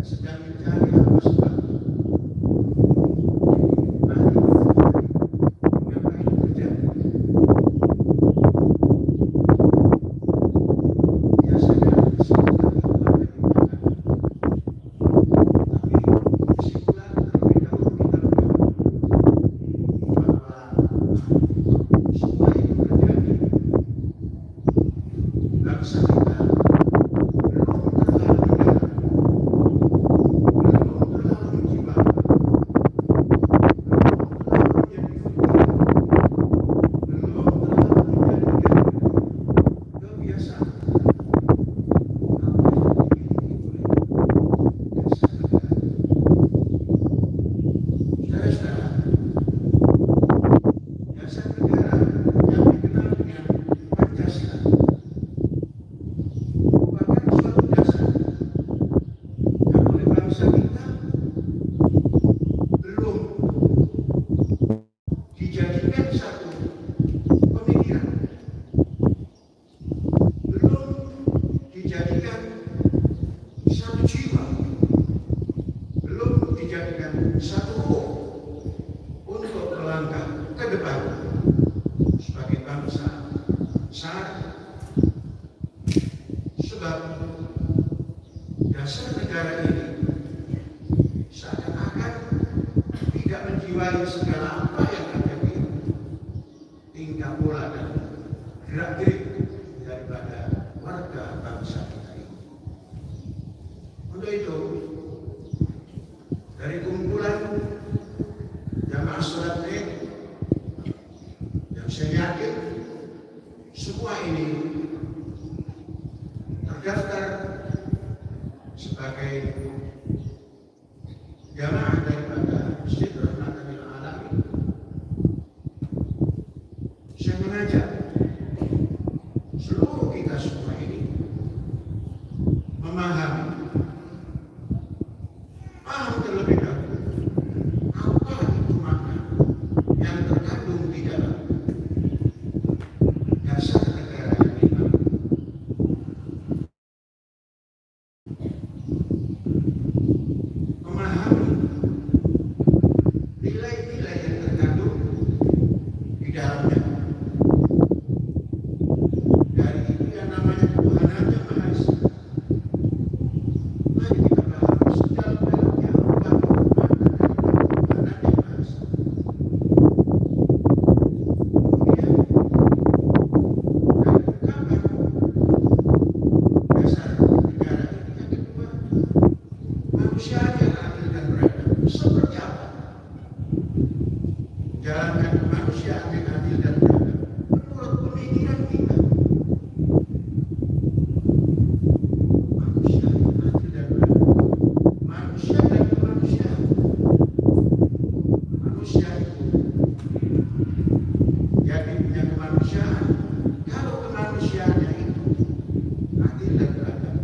sedang mencari apa sebab mengapa itu terjadi. Biasanya kesimpulan itu ada di belakang. Tapi kesimpulan terlebih dahulu kita bahwa semua itu terjadi bangsa kita belum terlalu dalam, belum terlalu menjiwai, belum terlalu menjadi fikir, belum terlalu menjadikan kebiasaan apa yang dimiliki oleh jasa negara. Saudara-saudara, jasa negara yang dikenal dengan Pancasila merupakan suatu jasa yang oleh bangsa kita belum dijadikan satu pemikiran, belum dijadikan satu jiwa, belum dijadikan satu ruh untuk melangkah ke depan sebagai bangsa besar. Sebab dasar negara ini seakan-akan tidak menjiwai segala apa yang ada di tingkah pola dan gerak-gerik daripada warga bangsa kita ini. Untuk itu, dari kumpulan jamaah sholat Id yang saya yakin semua ini terdaftar sebagai jamaah daripada Masjid Rahmatan lil Alamin, saya mengajak seluruh kita semua ini memahami, paham terlebih dahulu apa itu makna yang terkandung di dalam dasar negara yang lima. Memahami nilai-nilai yang terkandung di dalamnya. Dari itu yang namanya ketuhanan yang Maha Esa. Mari kita pahami sedalam-dalamnya apa makna dari ketuhanan yang Maha Esa. Kemudian dari ungkapan dasar negara ini yang kedua, manusia yang adil dan beradab seperti apa? Menjalankan kemanusiaan yang adil dan beradab menurut pemikiran kita. Manusia yang adil dan beradab, manusia dan kemanusiaan. Manusia itu jadi punya kemanusiaan kalau kemanusiaannya itu adil dan beradab,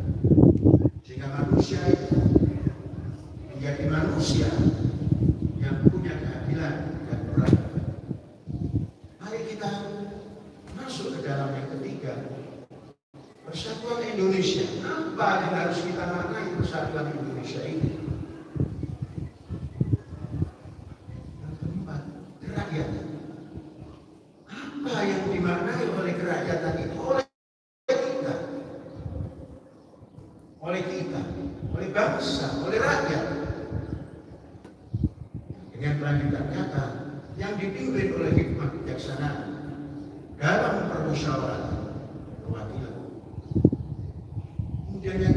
sehingga manusia itu menjadi manusia yang punya keadilan dan beradab. Mari kita masuk ke dalam yang ketiga, persatuan Indonesia. Apa yang harus kita maknai persatuan Indonesia ini? Yang keempat, kerakyatan. Apa yang dimaknai oleh kerakyatan itu? Oleh kita, oleh bangsa, oleh rakyat. Dengan kelanjutan kata yang dipimpin oleh hikmah kebijaksanaan dalam permusyawaratan perwakilan. Kemudian yang